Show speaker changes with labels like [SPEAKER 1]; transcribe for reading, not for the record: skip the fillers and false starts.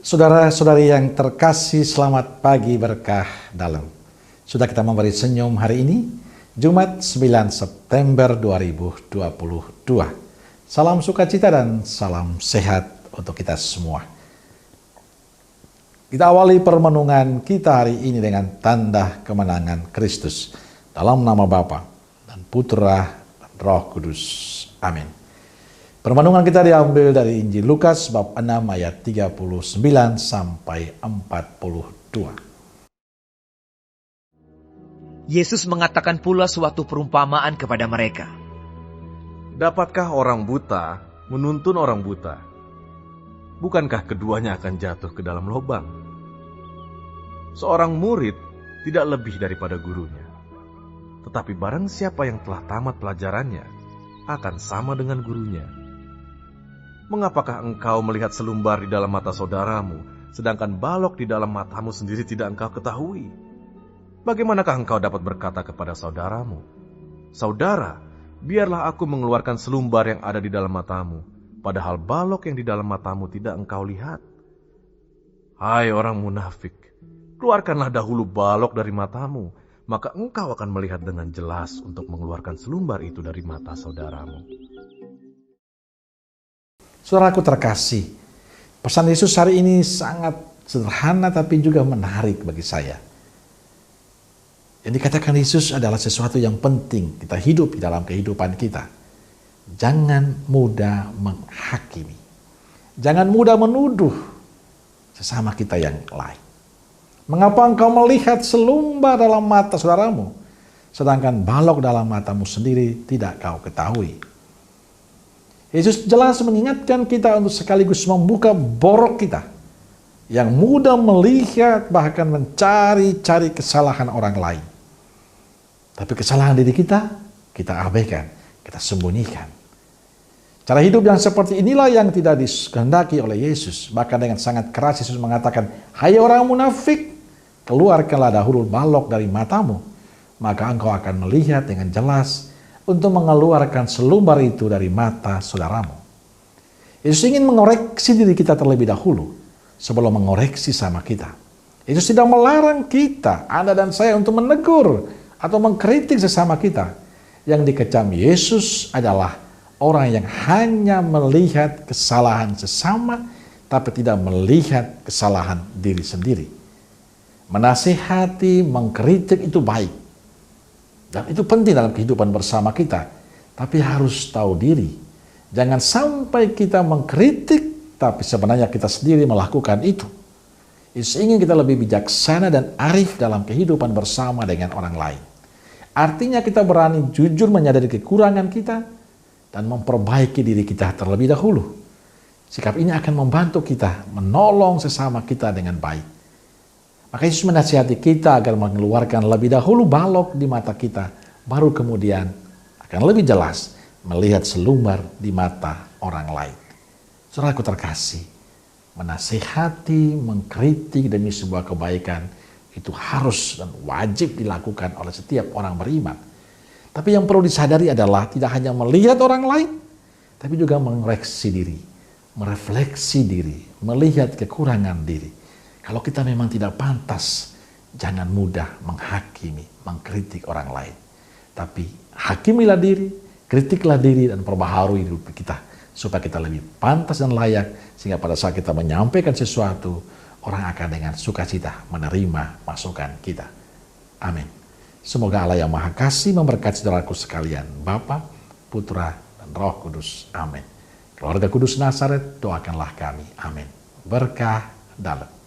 [SPEAKER 1] Saudara-saudari yang terkasih, selamat pagi berkah dalam. Sudah kita memberi senyum hari ini, Jumat 9 September 2022. Salam sukacita dan salam sehat untuk kita semua. Kita awali permenungan kita hari ini dengan tanda kemenangan Kristus. Dalam nama Bapa dan Putra dan Roh Kudus. Amin. Permenungan kita diambil dari Injil Lukas bab 6 ayat 39 sampai 42.
[SPEAKER 2] Yesus mengatakan pula suatu perumpamaan kepada mereka.
[SPEAKER 3] Dapatkah orang buta menuntun orang buta? Bukankah keduanya akan jatuh ke dalam lubang? Seorang murid tidak lebih daripada gurunya. Tetapi barang siapa yang telah tamat pelajarannya akan sama dengan gurunya. Mengapakah engkau melihat selumbar di dalam mata saudaramu, sedangkan balok di dalam matamu sendiri tidak engkau ketahui? Bagaimanakah engkau dapat berkata kepada saudaramu, "Saudara, biarlah aku mengeluarkan selumbar yang ada di dalam matamu," padahal balok yang di dalam matamu tidak engkau lihat? Hai orang munafik, keluarkanlah dahulu balok dari matamu, maka engkau akan melihat dengan jelas untuk mengeluarkan selumbar itu dari mata saudaramu.
[SPEAKER 1] Saudaraku terkasih, pesan Yesus hari ini sangat sederhana tapi juga menarik bagi saya. Yang dikatakan Yesus adalah sesuatu yang penting kita hidup di dalam kehidupan kita. Jangan mudah menghakimi. Jangan mudah menuduh sesama kita yang lain. Mengapa engkau melihat selumbar dalam mata saudaramu, sedangkan balok dalam matamu sendiri tidak kau ketahui? Yesus jelas mengingatkan kita untuk sekaligus membuka borok kita yang mudah melihat bahkan mencari-cari kesalahan orang lain. Tapi kesalahan diri kita abaikan, kita sembunyikan. Cara hidup yang seperti inilah yang tidak dikehendaki oleh Yesus. Bahkan dengan sangat keras Yesus mengatakan, "Hai orang munafik, keluarkanlah dahulu balok dari matamu, maka engkau akan melihat dengan jelas untuk mengeluarkan selumbar itu dari mata saudaramu." Yesus ingin mengoreksi diri kita terlebih dahulu sebelum mengoreksi sama kita. Yesus tidak melarang kita, Anda dan saya, untuk menegur atau mengkritik sesama kita. Yang dikecam Yesus adalah orang yang hanya melihat kesalahan sesama tapi tidak melihat kesalahan diri sendiri. Menasihati, mengkritik itu baik. Dan itu penting dalam kehidupan bersama kita. Tapi harus tahu diri. Jangan sampai kita mengkritik, tapi sebenarnya kita sendiri melakukan itu. Yesus ingin kita lebih bijaksana dan arif dalam kehidupan bersama dengan orang lain. Artinya kita berani jujur menyadari kekurangan kita dan memperbaiki diri kita terlebih dahulu. Sikap ini akan membantu kita menolong sesama kita dengan baik. Maka Yesus menasihati kita agar mengeluarkan lebih dahulu balok di mata kita, baru kemudian akan lebih jelas melihat selumbar di mata orang lain. Saudaraku terkasih, menasihati, mengkritik demi sebuah kebaikan itu harus dan wajib dilakukan oleh setiap orang beriman. Tapi yang perlu disadari adalah tidak hanya melihat orang lain, tapi juga mengoreksi diri, merefleksi diri, melihat kekurangan diri. Kalau kita memang tidak pantas, jangan mudah menghakimi, mengkritik orang lain. Tapi hakimilah diri, kritiklah diri, dan perbaharui hidup kita. Supaya kita lebih pantas dan layak, sehingga pada saat kita menyampaikan sesuatu, orang akan dengan sukacita menerima masukan kita. Amin. Semoga Allah yang Maha Kasih memberkati saudaraku sekalian, Bapa, Putra, dan Roh Kudus. Amin. Keluarga Kudus Nazaret, doakanlah kami. Amin. Berkah dalam.